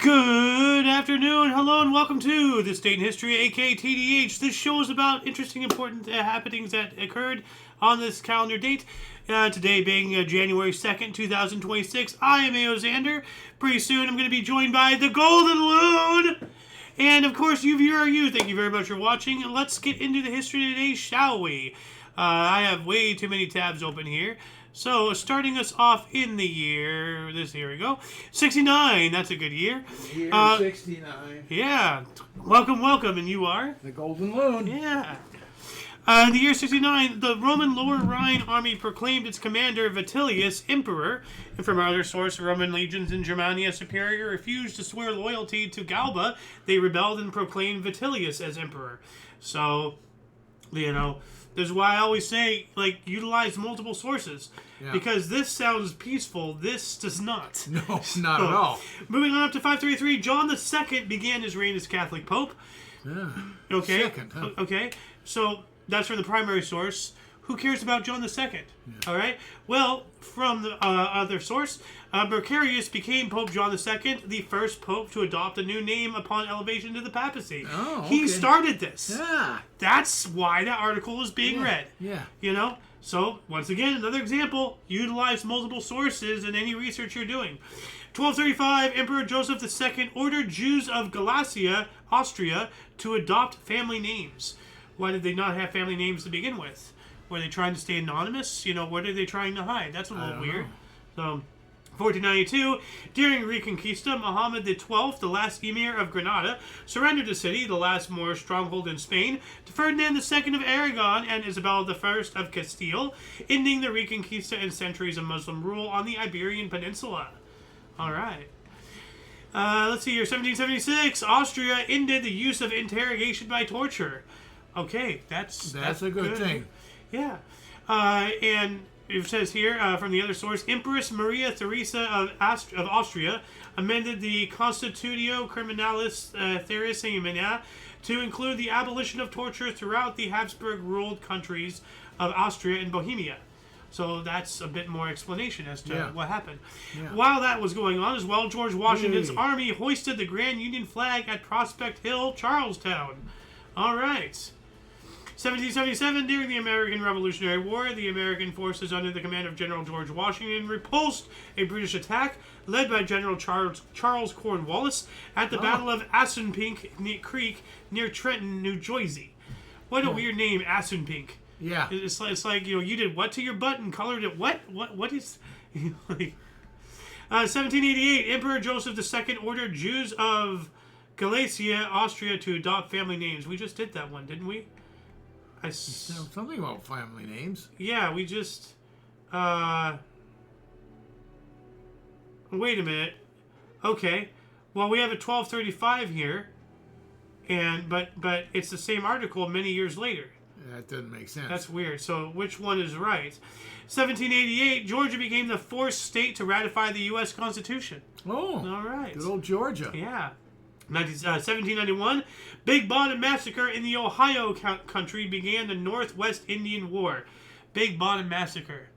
Good afternoon, hello, and welcome to This Date in History, aka TDH. This show is about interesting, important happenings that occurred on this calendar date. Today being January 2nd, 2026. I am A.O. Xander. Pretty soon I'm going to be joined by the Golden Loon. And of course, you viewer are you. Thank you very much for watching. And let's get into the history today, shall we? I have way too many tabs open here. So, starting us off in the year, here we go, 69, that's a good year. Year 69. Yeah, welcome, and you are? The Golden Loon. Yeah. In the year 69, the Roman Lower Rhine army proclaimed its commander Vitellius emperor, and from our other source, Roman legions in Germania Superior refused to swear loyalty to Galba. They rebelled and proclaimed Vitellius as emperor. So, you know, this is why I always say, utilize multiple sources. Yeah. Because this sounds peaceful, this does not. No, not at all. Moving on up to 533, John II began his reign as Catholic Pope. Yeah. Okay. Second, huh? Okay. So, that's from the primary source. Who cares about John II? Yeah. All right. Well, from the other source, Mercurius became Pope John II, the first pope to adopt a new name upon elevation to the papacy. Oh, okay. He started this. Yeah. That's why that article is being read. Yeah. You know? So, once again, another example. Utilize multiple sources in any research you're doing. 1235, Emperor Joseph II ordered Jews of Galicia, Austria, to adopt family names. Why did they not have family names to begin with? Were they trying to stay anonymous? You know, what are they trying to hide? That's a little weird. So, 1492, during Reconquista, Muhammad XII, the last emir of Granada, surrendered the city, the last Moorish stronghold in Spain, to Ferdinand II of Aragon and Isabella I of Castile, ending the Reconquista and centuries of Muslim rule on the Iberian Peninsula. All right. Let's see here. 1776, Austria ended the use of interrogation by torture. Okay, that's a good thing. Yeah. And it says here, from the other source, Empress Maria Theresa of Austria amended the Constitutio Criminalis Theresina to include the abolition of torture throughout the Habsburg-ruled countries of Austria and Bohemia. So that's a bit more explanation as to what happened. Yeah. While that was going on as well, George Washington's army hoisted the Grand Union flag at Prospect Hill, Charlestown. All right. 1777, during the American Revolutionary War, the American forces under the command of General George Washington repulsed a British attack led by General Charles Cornwallis at the Battle of Assunpink Creek near Trenton, New Jersey. What a weird name, Assunpink. Yeah. It's like, you know, you did what to your butt and colored it what? What is... 1788, Emperor Joseph II ordered Jews of Galicia, Austria to adopt family names. We just did that one, didn't we? Something about family names. Yeah, we just... Wait a minute. Okay. Well, we have a 1235 here, but it's the same article many years later. That doesn't make sense. That's weird. So which one is right? 1788, Georgia became the fourth state to ratify the U.S. Constitution. Oh. All right. Good old Georgia. Yeah. 1791, Big Bottom Massacre in the Ohio country began the Northwest Indian War. Big Bottom Massacre.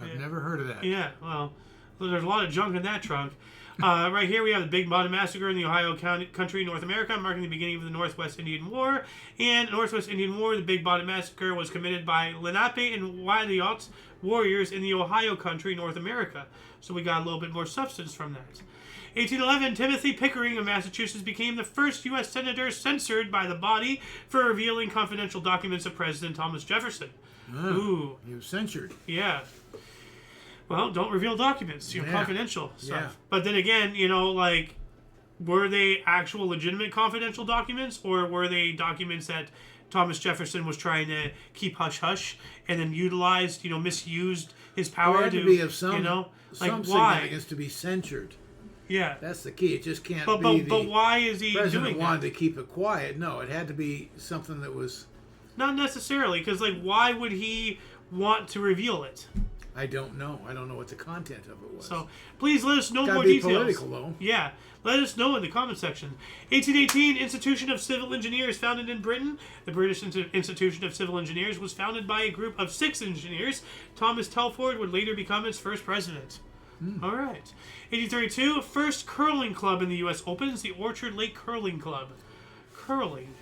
I've never heard of that. Yeah, well, there's a lot of junk in that trunk. Right here we have the Big Bottom Massacre in the Ohio country, North America, marking the beginning of the Northwest Indian War. And Northwest Indian War, the Big Bottom Massacre, was committed by Lenape and Wyandotte warriors in the Ohio country, North America. So we got a little bit more substance from that. 1811, Timothy Pickering of Massachusetts became the first U.S. senator censored by the body for revealing confidential documents of President Thomas Jefferson. Ooh. He was censured. Yeah. Well, don't reveal documents. You're confidential stuff. Yeah. But then again, you know, like, were they actual legitimate confidential documents, or were they documents that Thomas Jefferson was trying to keep hush-hush and then utilized, you know, misused his power had to be of some, you know, like, some why? significance to be censured. Yeah. That's the key. It just can't but why is he president doing wanted that? to keep it quiet. No, it had to be something that was... Not necessarily, because, like, why would he want to reveal it? I don't know. I don't know what the content of it was. So, please let us know Gotta more be details. Political, though. Yeah. Let us know in the comment section. 1818, Institution of Civil Engineers founded in Britain. The British Institution of Civil Engineers was founded by a group of 6 engineers. Thomas Telford would later become its first president. All right. 1832, first curling club in the U.S. opens, the Orchard Lake Curling Club. Curling.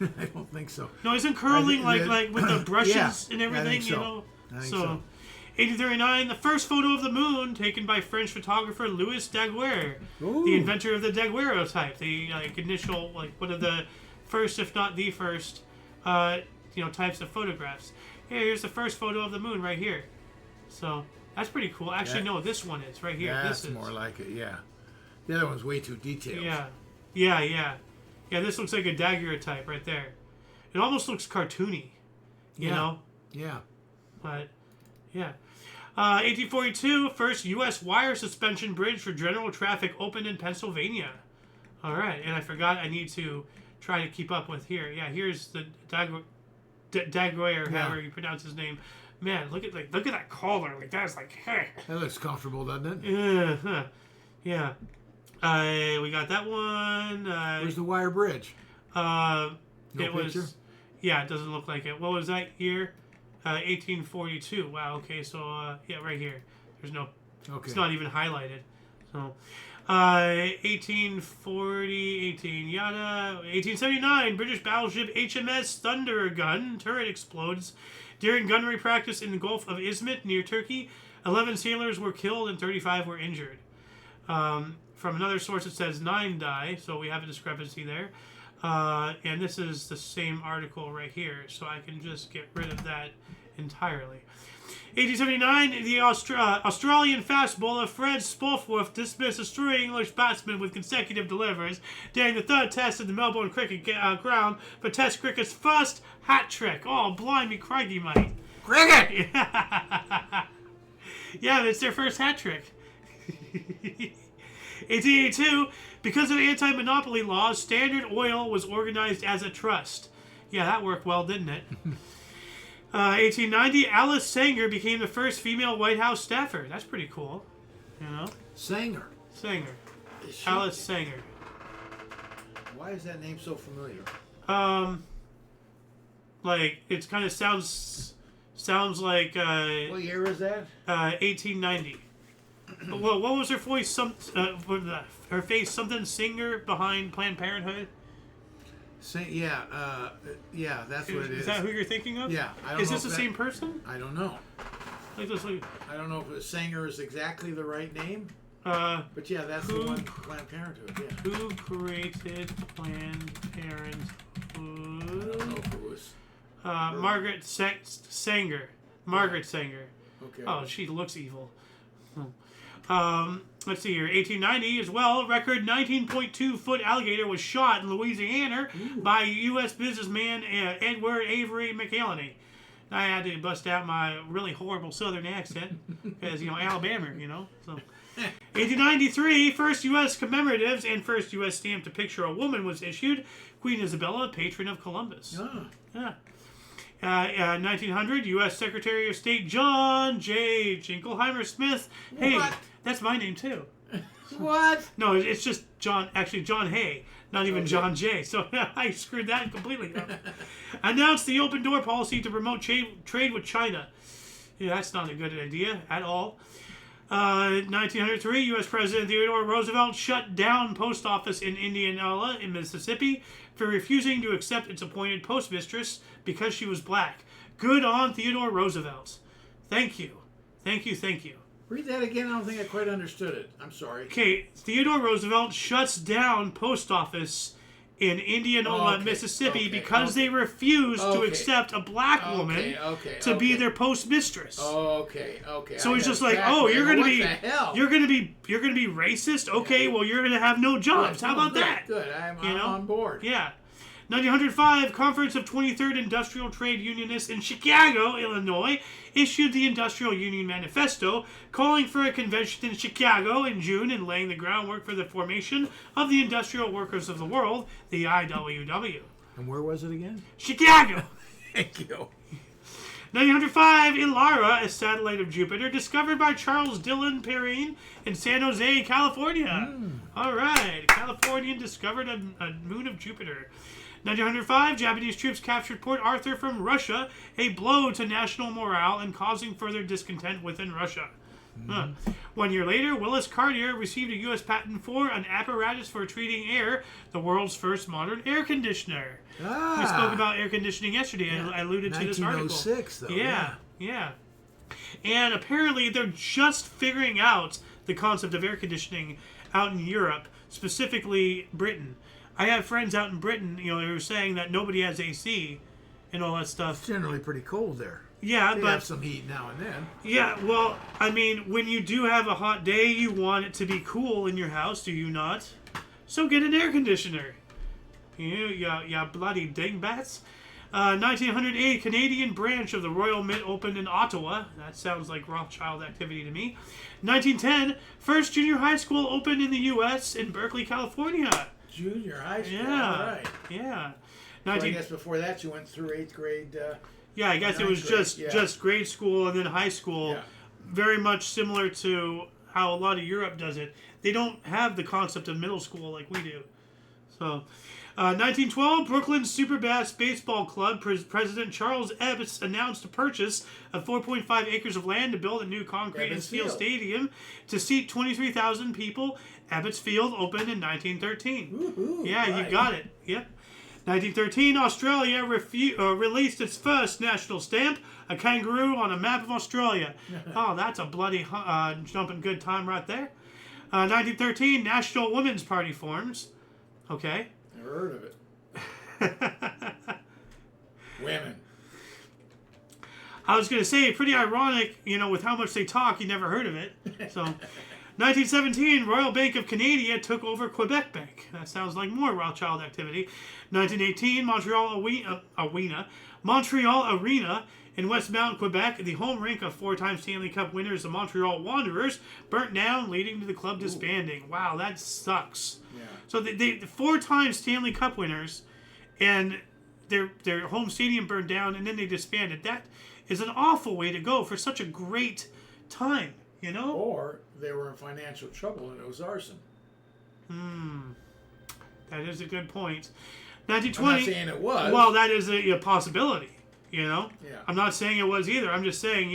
I don't think so. No, isn't curling like with the brushes Yeah, and everything? I think so. You know. I think so. 1839, the first photo of the moon taken by French photographer Louis Daguerre, Ooh. the inventor of the daguerreotype, the initial one of the first, if not the first, types of photographs. Hey, here's the first photo of the moon right here. So that's pretty cool. Actually, no, this one is right here. That's this is more like it. Yeah, the other one's way too detailed. Yeah. This looks like a daguerreotype right there. It almost looks cartoony, you know. Yeah. But yeah. 1842, first U.S. wire suspension bridge for general traffic opened in Pennsylvania. All right, and I forgot I need to try to keep up with here. Yeah, here's the Daguerre, however you pronounce his name. Man, look at that collar. Like that's like, hey. That looks comfortable, doesn't it? Yeah. We got that one. Where's the wire bridge? No picture? was. Yeah, it doesn't look like it. What was that year? 1842. Wow. Okay. So right here. There's no. Okay. It's not even highlighted. So, 1840, 1879, British battleship HMS Thundergun turret explodes during gunnery practice in the Gulf of Izmit near Turkey. 11 sailors were killed and 35 were injured. From another source, it says 9 die, so we have a discrepancy there. And this is the same article right here, so I can just get rid of that entirely. 1879, the Australian fast bowler Fred Spofforth dismissed a stray English batsman with consecutive delivers during the third test at the Melbourne Cricket Ground for Test cricket's first hat trick. Oh, blimey, crikey, mate. Cricket! Yeah, it's their first hat trick. 1882, because of anti-monopoly laws, Standard Oil was organized as a trust. Yeah, that worked well, didn't it? 1890, Alice Sanger became the first female White House staffer. That's pretty cool. You know? Sanger. Alice Sanger. Why is that name so familiar? It kind of sounds like What year is that? 1890. Well, what was her voice? Her face, something Singer behind Planned Parenthood. Yeah, that's what it is. Is that who you're thinking of? Yeah, I don't Is know this the same person? I don't know. Like this, like. I don't know if Sanger is exactly the right name. But yeah, that's the one. Planned Parenthood. Yeah. Who created Planned Parenthood? I don't know if it was. Margaret Sanger. Margaret Sanger. Okay. Oh, she looks evil. Let's see here. 1890 as well. Record 19.2-foot alligator was shot in Louisiana by U.S. businessman Edward Avery McElhenney. I had to bust out my really horrible Southern accent because, Alabama, So, 1893, first U.S. commemoratives and first U.S. stamp to picture a woman was issued. Queen Isabella, patron of Columbus. Oh. Yeah. 1900, U.S. Secretary of State John J. Jingleheimer Smith. Hey, What? That's my name too. What? No, it's just John. Actually, John Hay, not even John J. So I screwed that completely up. Announced the open door policy to promote trade with China. Yeah, that's not a good idea at all. 1903, U.S. President Theodore Roosevelt shut down post office in Indianola in Mississippi for refusing to accept its appointed postmistress because she was black. Good on Theodore Roosevelt. Thank you. Thank you. Read that again. I don't think I quite understood it. I'm sorry. Okay, Theodore Roosevelt shuts down post office in Indianola, Mississippi because they refused to accept a black woman to be their postmistress. Okay. So he's just like, you're gonna be racist. Okay, well you're gonna have no jobs. How about that? Good. I'm on board. Yeah. 1905, Conference of 23rd Industrial Trade Unionists in Chicago, Illinois, issued the Industrial Union Manifesto, calling for a convention in Chicago in June and laying the groundwork for the formation of the Industrial Workers of the World, the IWW. And where was it again? Chicago! Thank you. 1905, Ilara, a satellite of Jupiter, discovered by Charles Dillon Perrine in San Jose, California. All right, Californian discovered a moon of Jupiter. 1905, Japanese troops captured Port Arthur from Russia, a blow to national morale and causing further discontent within Russia. Huh. 1 year later, Willis Cartier received a U.S. patent for an apparatus for treating air, the world's first modern air conditioner. We spoke about air conditioning yesterday. Yeah. I alluded to this article. 1906, though. Yeah. And apparently, they're just figuring out the concept of air conditioning out in Europe, specifically Britain. I have friends out in Britain, who are saying that nobody has AC and all that stuff. It's generally pretty cold there. Yeah, they have some heat now and then. Yeah, well, I mean, when you do have a hot day, you want it to be cool in your house, do you not? So get an air conditioner. Yeah, bloody dingbats. 1908, Canadian branch of the Royal Mint opened in Ottawa. That sounds like Rothschild activity to me. 1910, first junior high school opened in the U.S. in Berkeley, California. Junior high school, yeah, all right. Yeah. So I guess before that you went through 8th grade... yeah, I guess it was just grade school and then high school. Yeah. Very much similar to how a lot of Europe does it. They don't have the concept of middle school like we do. So, 1912, Brooklyn Superbass Baseball Club President Charles Ebbets announced a purchase of 4.5 acres of land to build a new concrete and steel stadium to seat 23,000 people. Ebbets Field opened in 1913. Woo-hoo, yeah, right. You got it. Yep. 1913, Australia released its first national stamp, a kangaroo on a map of Australia. Oh, that's a bloody jumping good time right there. 1913, National Women's Party forms. Okay. Never heard of it. Women. I was going to say, pretty ironic, with how much they talk, you never heard of it. So... 1917, Royal Bank of Canada took over Quebec Bank. That sounds like more Rothschild activity. 1918, Montreal Arena in Westmount, Quebec, the home rink of 4-time Stanley Cup winners, the Montreal Wanderers, burnt down, leading to the club disbanding. Wow, that sucks. Yeah. So the 4-time Stanley Cup winners, and their home stadium burned down, and then they disbanded. That is an awful way to go for such a great time, Or they were in financial trouble and it was arson. That is a good point. 1920. I'm not saying it was. Well, that is a possibility, Yeah. I'm not saying it was either. I'm just saying,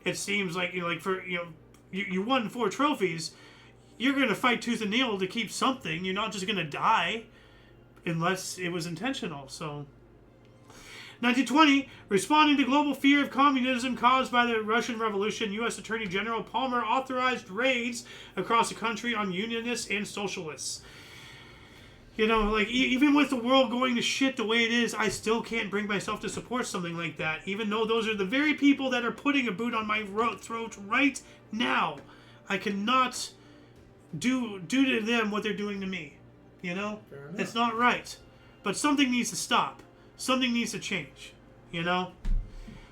it seems like, you won 4 trophies. You're going to fight tooth and nail to keep something. You're not just going to die unless it was intentional, so... 1920, responding to global fear of communism caused by the Russian Revolution, U.S. Attorney General Palmer authorized raids across the country on unionists and socialists. Even with the world going to shit the way it is, I still can't bring myself to support something like that, even though those are the very people that are putting a boot on my throat right now. I cannot do to them what they're doing to me. It's not right. But something needs to stop. Something needs to change,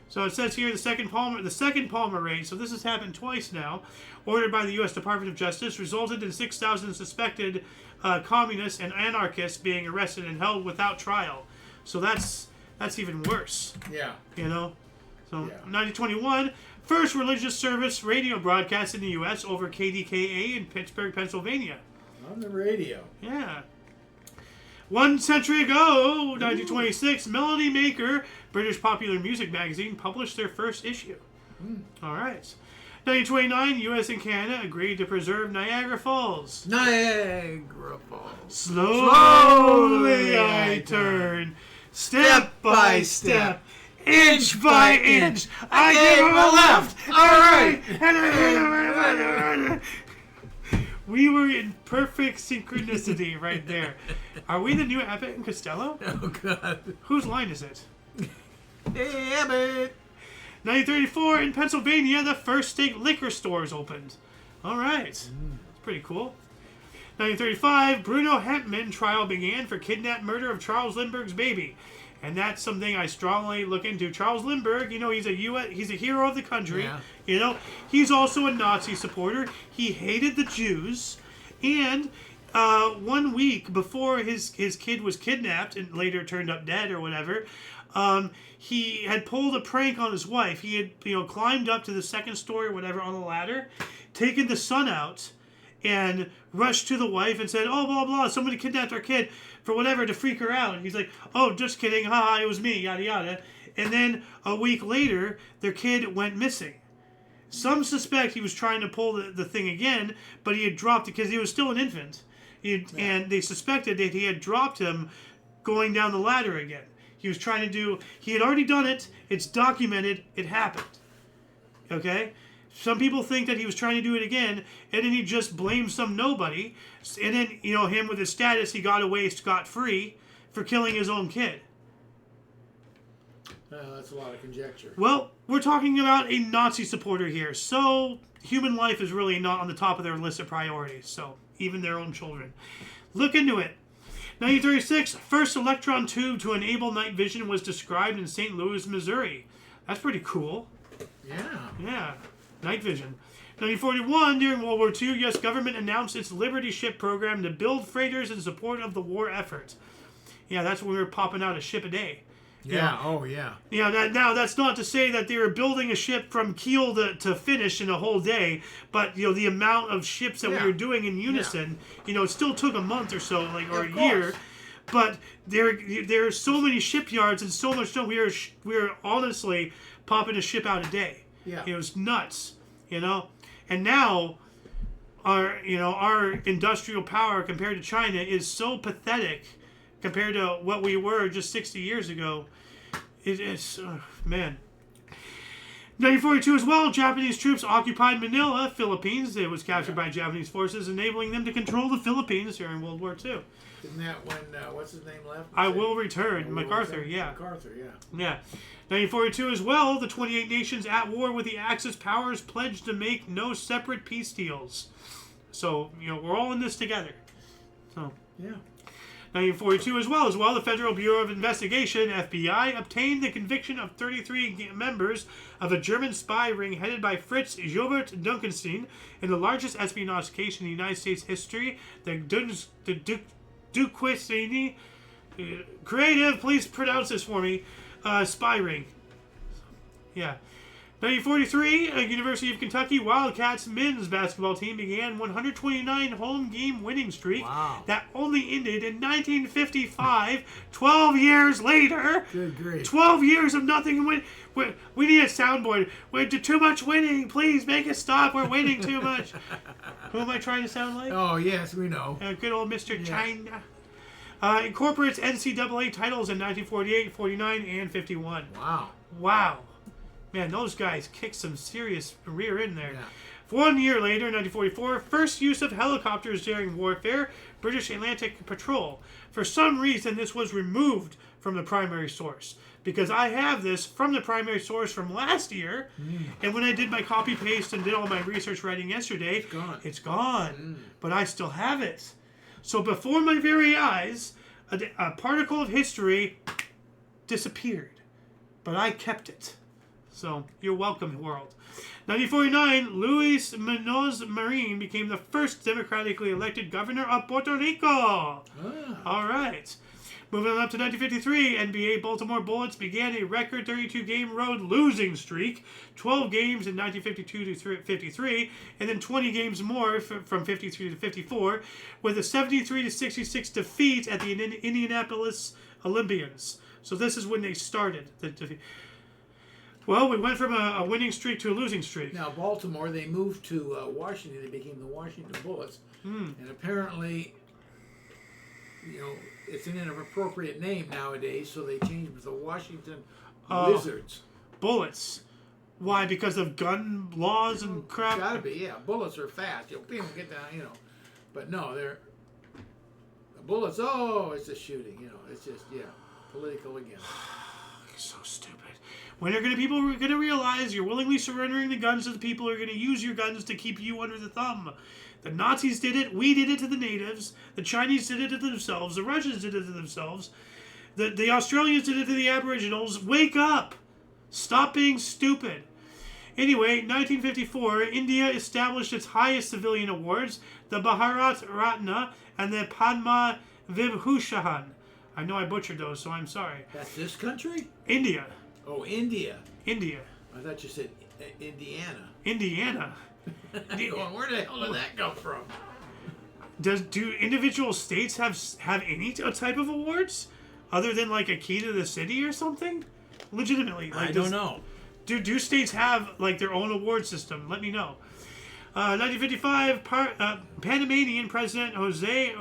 So it says here the second Palmer raid, so this has happened twice now, ordered by the U.S. Department of Justice, resulted in 6,000 suspected communists and anarchists being arrested and held without trial. So that's even worse. Yeah. So 1921, first religious service radio broadcast in the U.S. over KDKA in Pittsburgh, Pennsylvania. On the radio. Yeah. 1 century ago, 1926, Melody Maker, British popular music magazine, published their first issue. All right. 1929, U.S. and Canada agreed to preserve Niagara Falls. Niagara Falls. Slowly I turn, step by step, inch by inch. I give a left, a right, and a We were in perfect synchronicity right there. Are we the new Abbott and Costello? Oh, God. Whose line is it? Hey, Abbott. 1934, in Pennsylvania, the first state liquor stores opened. All right. That's pretty cool. 1935, Bruno Hempman trial began for kidnapped murder of Charles Lindbergh's baby. And that's something I strongly look into. Charles Lindbergh, he's a hero of the country. Yeah. He's also a Nazi supporter. He hated the Jews. And 1 week before his kid was kidnapped and later turned up dead or whatever, he had pulled a prank on his wife. He had climbed up to the second story or whatever on the ladder, taken the son out, and rushed to the wife and said, "Oh, blah, blah, somebody kidnapped our kid," for whatever, to freak her out. And he's like, "Oh, just kidding, haha, it was me, yada, yada." And then a week later, their kid went missing. Some suspect he was trying to pull the thing again, but he had dropped it because he was still an infant. And they suspected that he had dropped him going down the ladder again. He was trying to do... He had already done it. It's documented. It happened. Okay? Some people think that he was trying to do it again, and then he just blamed some nobody. And then, him with his status, he got away scot-free for killing his own kid. That's a lot of conjecture. Well, we're talking about a Nazi supporter here, so human life is really not on the top of their list of priorities, so even their own children. Look into it. 1936, first electron tube to enable night vision was described in St. Louis, Missouri. That's pretty cool. Yeah, night vision. 1941, during World War II, U.S. government announced its Liberty ship program to build freighters in support of the war effort. Yeah, that's when we were popping out a ship a day. Yeah. Oh, yeah. Now, that's not to say that they were building a ship from keel to finish in a whole day, but, the amount of ships that we were doing in unison, it still took a month or so, or a year. But there are so many shipyards and so much stuff. We were honestly popping a ship out a day. Yeah. It was nuts, And now, our industrial power compared to China is so pathetic compared to what we were just 60 years ago. It's man. 1942 as well, Japanese troops occupied Manila, Philippines. It was captured by Japanese forces, enabling them to control the Philippines during World War II. Isn't that when, what's his name left? I Will Return, MacArthur, yeah. MacArthur, yeah. Yeah. 1942 as well, the 28 nations at war with the Axis powers pledged to make no separate peace deals. So, we're all in this together. So, yeah. 1942 as well, the Federal Bureau of Investigation, FBI, obtained the conviction of 33 members of a German spy ring headed by Fritz Jobert Dunkelstein in the largest espionage case in the United States history, the Duquesne, creative, please pronounce this for me, spy ring. Yeah. 1943, University of Kentucky Wildcats men's basketball team began 129 home game winning streak that only ended in 1955, 12 years later. Good grief. 12 years of nothing. We need a soundboard. We do too much winning. Please make it stop. We're winning too much. Who am I trying to sound like? Oh, yes, we know. Good old Mr. China. Incorporates NCAA titles in 1948, 49, and 51. Wow. Man, those guys kicked some serious rear end there. Yeah. 1 year later, 1944, first use of helicopters during warfare, British Atlantic Patrol. For some reason, this was removed from the primary source. Because I have this from the primary source from last year, and when I did my copy-paste and did all my research writing yesterday, it's gone. But I still have it. So before my very eyes, a particle of history disappeared. But I kept it. So, you're welcome, world. 1949, Luis Munoz Marin became the first democratically elected governor of Puerto Rico. All right. Moving on up to 1953, NBA Baltimore Bullets began a record 32-game road losing streak, 12 games in 1952 to 53, and then 20 games more from 53 to 54, with a 73 to 66 defeat at the Indianapolis Olympians. So this is when they started the defeat. Well, we went from a winning streak to a losing streak. Now, Baltimore, they moved to Washington. They became the Washington Bullets. And apparently, it's an inappropriate name nowadays, so they changed it to the Washington Wizards. Bullets. Why? Because of gun laws and crap? Gotta be, yeah. Bullets are fast. People get down, But no, they're... Bullets, it's a shooting, It's just, political again. So stupid. When are people going to realize you're willingly surrendering the guns to the people who are going to use your guns to keep you under the thumb? The Nazis did it. We did it to the natives. The Chinese did it to themselves. The Russians did it to themselves. The Australians did it to the Aboriginals. Wake up. Stop being stupid. Anyway, 1954, India established its highest civilian awards, the Bharat Ratna and the Padma Vibhushan. I know I butchered those, so I'm sorry. That's this country? India. Oh, India. India. I thought you said Indiana. Indiana. Where the hell did that come from? Do individual states have any type of awards other than like a key to the city or something? Legitimately, I don't know. Do states have like their own award system? Let me know. 1955, Panamanian President Jose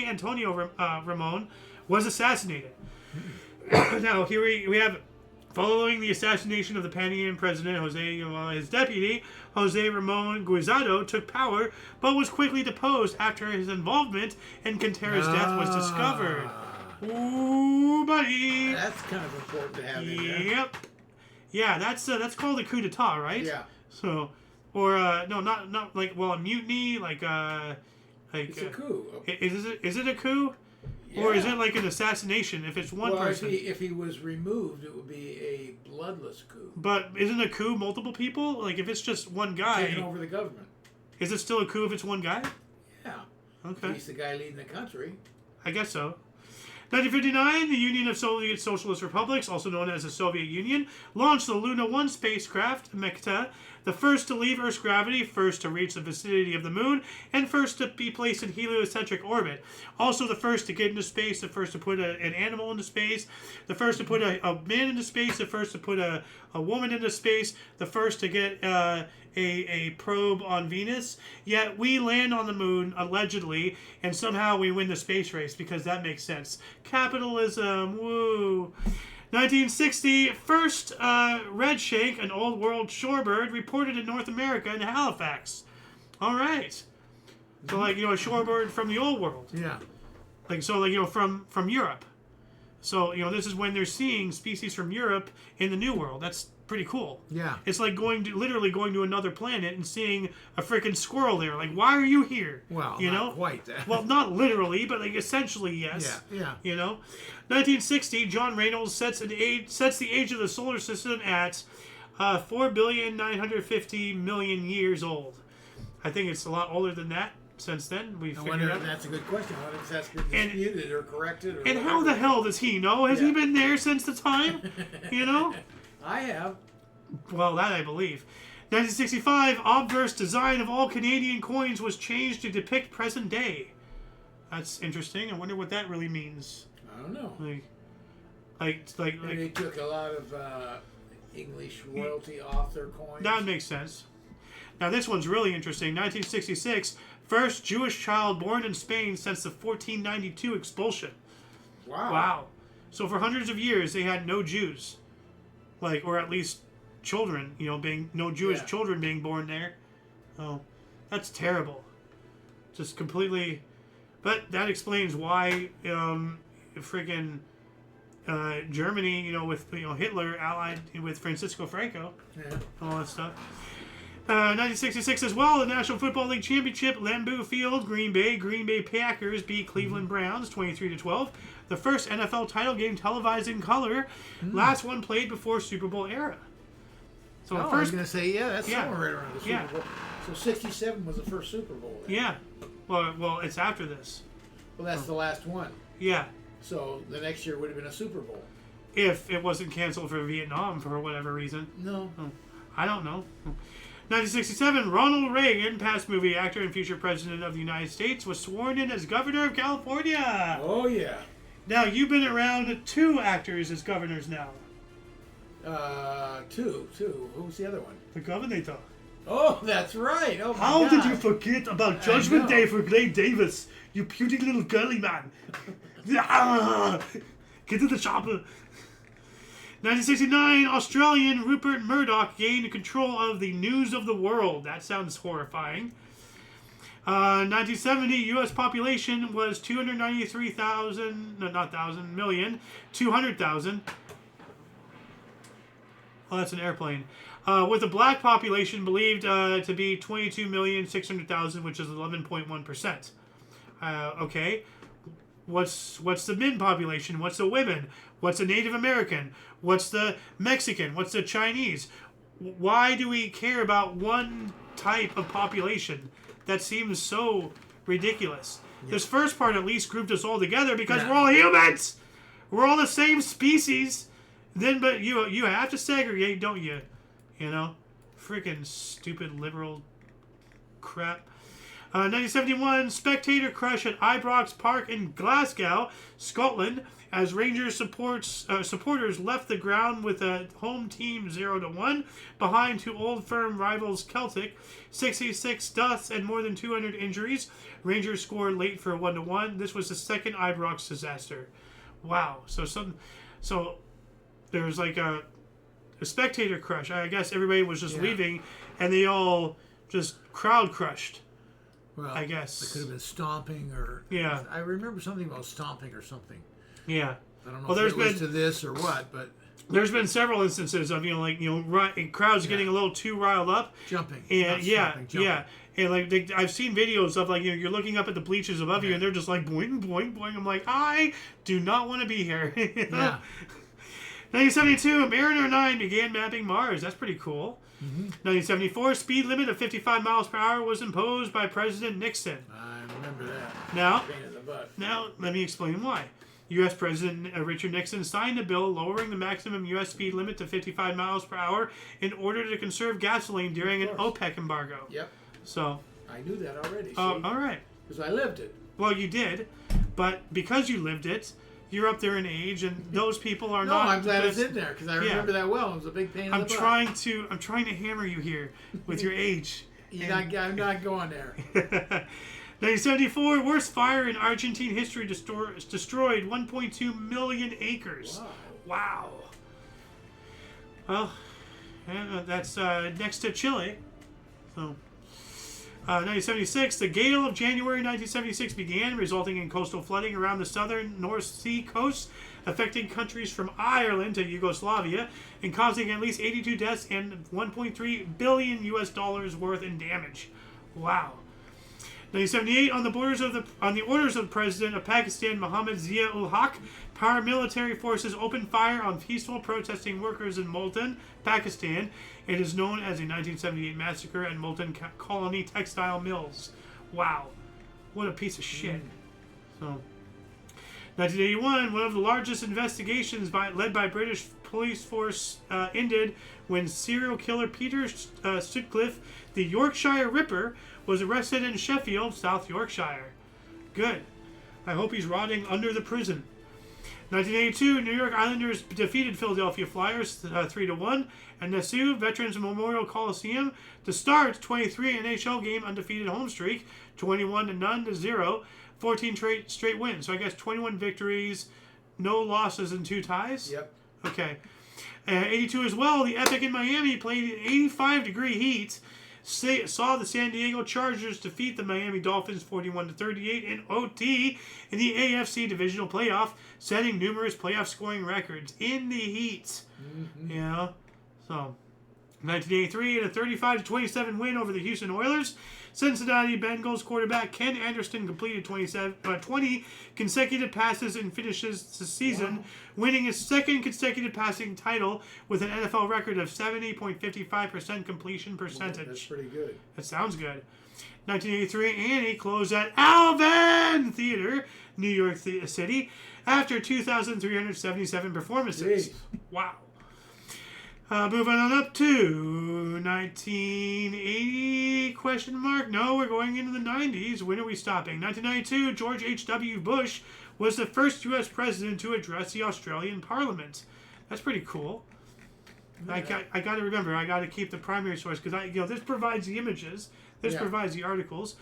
Antonio Ramon was assassinated. Now here we have, following the assassination of the Panamanian President his deputy Jose Ramon Guisado took power, but was quickly deposed after his involvement in Quintera's death was discovered. Ooh, buddy. That's kind of important to have in there. Yep. Yeah, that's called a coup d'etat, right? Yeah. So, or no, not like, well, a mutiny, like It's a coup. Is it a coup? Yeah. Or is it like an assassination? If it's one person. If he was removed, it would be a bloodless coup. But isn't a coup multiple people? Like if it's just one guy. Taking over the government. Is it still a coup if it's one guy? Yeah. Okay. He's the guy leading the country. I guess so. 1959, the Union of Soviet Socialist Republics, also known as the Soviet Union, launched the Luna 1 spacecraft, Mekta, the first to leave Earth's gravity, first to reach the vicinity of the moon, and first to be placed in heliocentric orbit. Also the first to get into space, the first to put an animal into space, the first to put a man into space, the first to put a woman into space, the first to get a probe on Venus. Yet we land on the moon, allegedly, and somehow we win the space race, because that makes sense. Capitalism, woo! 1960, first red shank, an old world shorebird, reported in North America in Halifax. All right. So, like, a shorebird from the old world. Yeah. Like, so, like, from Europe. So, this is when they're seeing species from Europe in the New World. That's pretty cool. Yeah. It's like literally going to another planet and seeing a freaking squirrel there. Like, why are you here? Well, not quite. Well, not literally, but like essentially, yes. Yeah. 1960, John Reynolds sets the age of the solar system at 4,950,000,000 years old. I think it's a lot older than that. Since then, we figured out. That's a good question. What if that's been disputed or corrected? And how the hell does he know? Has he been there since the time? I have. Well, that I believe. 1965, obverse design of all Canadian coins was changed to depict present day. That's interesting. I wonder what that really means. I don't know. Like they took a lot of English royalty off their coins. That makes sense. Now this one's really interesting. 1966, first Jewish child born in Spain since the 1492 expulsion. Wow. So for hundreds of years they had no Jews. Or at least children, being no Jewish children being born there. Oh, that's terrible. Just completely. But that explains why friggin' Germany, with Hitler allied with Francisco Franco, all that stuff. 1966 as well, the National Football League Championship, Lambeau Field, Green Bay Packers beat Cleveland Browns 23-12. The first NFL title game televised in color. Last one played before Super Bowl era. So I was going to say, that's somewhere right around the Super Bowl. So 67 was the first Super Bowl then. Yeah. Well, it's after this. Well, that's the last one. Yeah. So the next year would have been a Super Bowl. If it wasn't canceled for Vietnam for whatever reason. No. I don't know. 1967, Ronald Reagan, past movie actor and future president of the United States, was sworn in as governor of California. Oh, yeah. Now, you've been around 2 actors as governors now. Two. Who's the other one? The Governor. Oh, that's right. Oh, my How did you forget about Judgment Day for Clay Davis, you puny little girly man? Get to the chopper. 1969, Australian Rupert Murdoch gained control of the News of the World. That sounds horrifying. 1970, U.S. population was 200,000. Oh, that's an airplane. With the black population believed to be 22,600,000, which is 11.1%. Okay. What's the Min population? What's the women? What's the Native American? What's the Mexican? What's the Chinese? Why do we care about one type of population? That seems so ridiculous. Yeah. This first part at least grouped us all together because we're all humans. We're all the same species. But you have to segregate, don't you? Freaking stupid liberal crap. 1971, spectator crush at Ibrox Park in Glasgow, Scotland, as Rangers supporters left the ground with a home team 0-1 behind to old firm rivals Celtic. 66 deaths and more than 200 injuries. Rangers scored late for a 1-1. This was the second Ibrox disaster. Wow. So there was like a spectator crush. I guess everybody was just leaving, and they all just crowd crushed. Well, I guess it could have been stomping or... Yeah. I remember something about stomping or something. Yeah. I don't know if it was to this or what, but... There's been several instances of, crowds getting a little too riled up. Jumping. And Jumping. And like I've seen videos of you're looking up at the bleachers above you and they're just like boing, boing, boing. I'm like, I do not want to be here. Yeah. 1972, Mariner 9 began mapping Mars. That's pretty cool. 1974, speed limit of 55 miles per hour was imposed by President Nixon. I remember that. Now, let me explain why. U.S. President Richard Nixon signed a bill lowering the maximum U.S. speed limit to 55 miles per hour in order to conserve gasoline during an OPEC embargo. Yep. So. I knew that already. All right. Because I lived it. Well, you did, but because you lived it, you're up there in age, and those people are not. No, I'm glad it's in there because I remember that well. It was a big pain in the butt. I'm trying to hammer you here with your age. I'm not going there. 1974, worst fire in Argentine history, destroyed 1.2 million acres. Wow. Well, that's next to Chile. So. 1976, the gale of January 1976 began, resulting in coastal flooding around the southern North Sea coast, affecting countries from Ireland to Yugoslavia, and causing at least 82 deaths and $1.3 billion worth in damage. Wow. 1978, on the orders of the President of Pakistan, Mohammad Zia-ul-Haq, paramilitary forces opened fire on peaceful protesting workers in Multan, Pakistan. It is known as the 1978 massacre at Multan Colony Textile Mills. Wow. What a piece of shit. So, 1981, one of the largest investigations led by British police force ended when serial killer Peter Sutcliffe, the Yorkshire Ripper, was arrested in Sheffield, South Yorkshire. Good. I hope he's rotting under the prison. 1982, New York Islanders defeated Philadelphia Flyers 3-1 at Nassau Veterans Memorial Coliseum to start 23 NHL game undefeated home streak, 21-0, 14 straight wins. So I guess 21 victories, no losses, and 2 ties. Yep. Okay. 82 as well. The Epic in Miami played in 85-degree heat. Saw the San Diego Chargers defeat the Miami Dolphins 41-38 in OT in the AFC Divisional Playoff, setting numerous playoff scoring records in the heat. Yeah. So, 1983 in a 35-27 win over the Houston Oilers, Cincinnati Bengals quarterback Ken Anderson completed 20 consecutive passes and finishes the season, winning his second consecutive passing title with an NFL record of 70.55% completion percentage. That's pretty good. That sounds good. 1983, Annie closed at Alvin Theater, New York City, after 2,377 performances. Jeez. Wow. Moving on up to 1980, question mark? No, we're going into the 90s. When are we stopping? 1992, George H.W. Bush was the first U.S. president to address the Australian Parliament. That's pretty cool. Yeah. I got to remember, I got to keep the primary source because this provides the images. This provides the articles.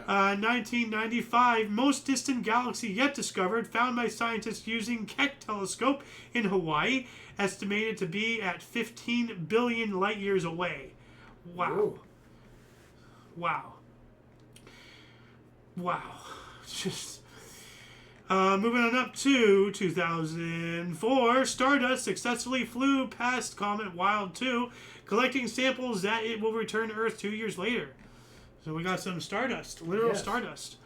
1995, most distant galaxy yet discovered, found by scientists using Keck telescope in Hawaii, estimated to be at 15 billion light years away. Wow. Whoa. Wow. Just moving on up to 2004, Stardust successfully flew past Comet Wild 2, collecting samples that it will return to Earth 2 years later. So we got some Stardust, literal Stardust.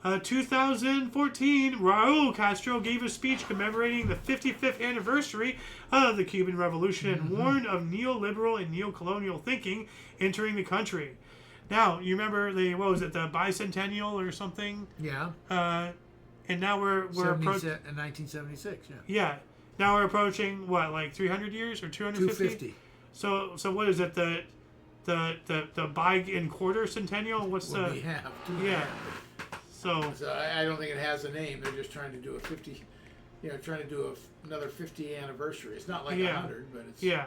2014, Raul Castro gave a speech commemorating the 55th anniversary of the Cuban Revolution and warned of neoliberal and neocolonial thinking entering the country. Now, you remember the bicentennial or something? Yeah. And now we're approaching... In 1976, yeah. Yeah. Now we're approaching, 300 years or 250? 250. So what is it, the the bi and quarter centennial. What's Well, the we have. yeah? So So I don't think it has a name. They're just trying to do a 50, trying to do another 50 anniversary. It's not like 100, but it's yeah.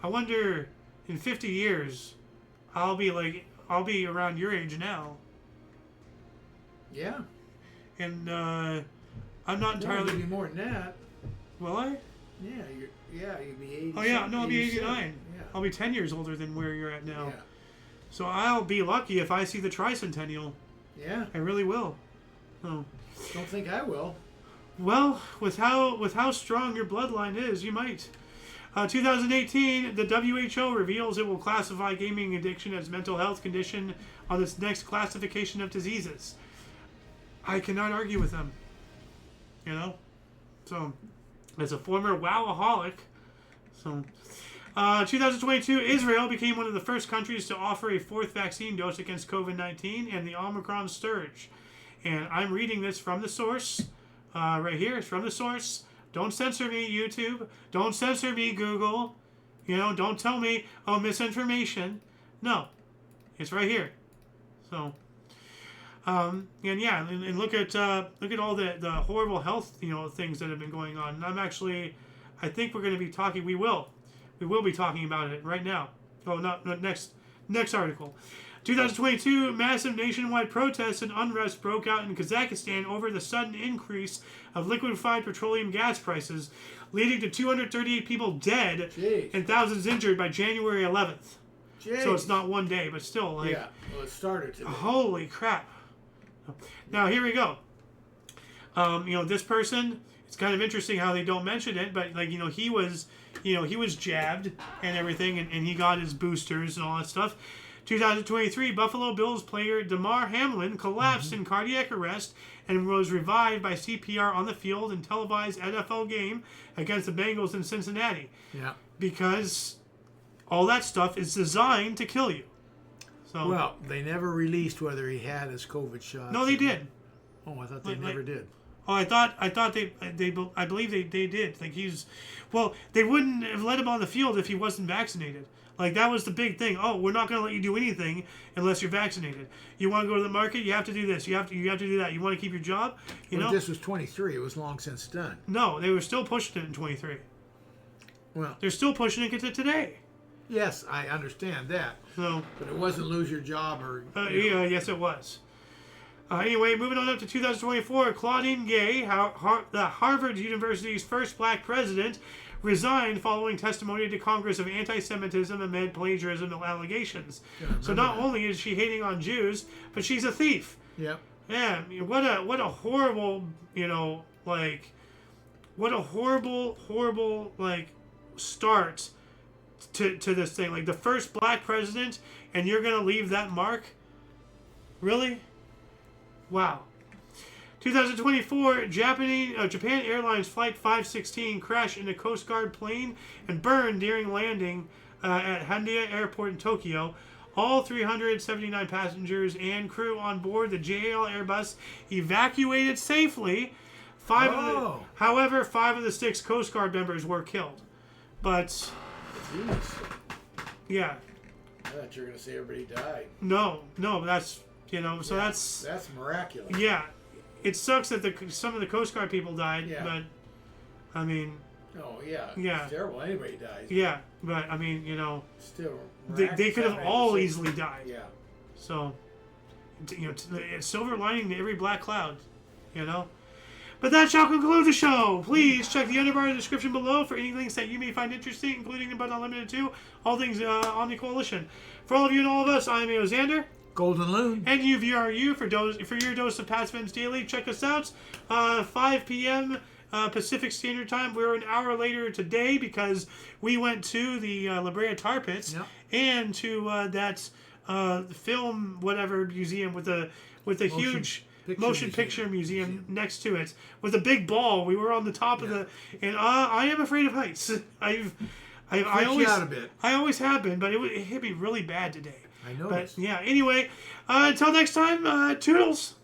I wonder in 50 years, I'll be around your age now, yeah. and I'm not No, entirely. you'll be more than that. Will I? Yeah, you'll be 80. Oh yeah, no, I'll be 87. 89. Yeah. I'll be 10 years older than where you're at now. Yeah. So I'll be lucky if I see the tricentennial. Yeah. I really will. Oh. Don't think I will. Well, with how strong your bloodline is, you might. 2018, the WHO reveals it will classify gaming addiction as mental health condition on its next classification of diseases. I cannot argue with them. You know? So, as a former wowaholic, 2022, Israel became one of the first countries to offer a fourth vaccine dose against COVID-19 and the Omicron surge. And I'm reading this from the source. Right here, it's from the source. Don't censor me, YouTube. Don't censor me, Google. Don't tell me, misinformation. No, it's right here. So, and look at all the horrible health things that have been going on. And I think we're going to be talking. We will be talking about it right now. Oh, not next article. 2022, massive nationwide protests and unrest broke out in Kazakhstan over the sudden increase of liquefied petroleum gas prices, leading to 238 people dead and thousands injured by January 11th. Jeez. So it's not one day, but still, yeah. Well, it started today. Holy crap! Now here we go. This person. It's kind of interesting how they don't mention it, but he was jabbed and everything, and he got his boosters and all that stuff. 2023, Buffalo Bills player Damar Hamlin collapsed in cardiac arrest and was revived by CPR on the field in televised NFL game against the Bengals in Cincinnati. Yeah. Because all that stuff is designed to kill you. So Well, they never released whether he had his COVID shot. no, they did. Oh, I thought they never did. Oh, I believe they did. They wouldn't have let him on the field if he wasn't vaccinated. That was the big thing. Oh, we're not going to let you do anything unless you're vaccinated. You want to go to the market, you have to do this. You have to do that. You want to keep your job, But this was 23. It was long since done. No, they were still pushing it in 23. Well, they're still pushing it to today. Yes, I understand that. So, but it wasn't lose your job or. Yes, it was. Anyway, moving on up to 2024, Claudine Gay, the Harvard University's first black president, resigned following testimony to Congress of anti-Semitism amid plagiarism allegations. So not only is she hating on Jews, but she's a thief. Yep. Yeah, what a horrible, what a horrible start to this thing. The first black president, and you're gonna leave that mark? Really? Wow. 2024, Japan Airlines Flight 516 crashed in a Coast Guard plane and burned during landing at Haneda Airport in Tokyo. All 379 passengers and crew on board the JAL Airbus evacuated safely. However, 5 of the 6 Coast Guard members were killed. But, Jeez. Yeah. I thought you were going to say everybody died. No, that's, that's miraculous. Yeah. It sucks that some of the Coast Guard people died, but, I mean... Oh, yeah. Yeah. It's terrible. Anybody dies. Yeah, but, I mean, Still, they could have all easily died. Yeah. So, silver lining to every black cloud, But that shall conclude the show. Please check the underbar in the description below for any links that you may find interesting, including but not limited to all things Omni Coalition. For all of you and all of us, I'm AO Xander. Golden Loon. And UVRU for your dose of Past Events Daily. Check us out. 5 p.m. Pacific Standard Time. We're an hour later today because we went to the La Brea Tar Pits and to that film whatever museum with the huge motion picture museum next to it with a big ball. We were on the top of and I am afraid of heights. I always out a bit. I always have been, but it hit me really bad today. I know. But yeah, anyway, until next time, toodles.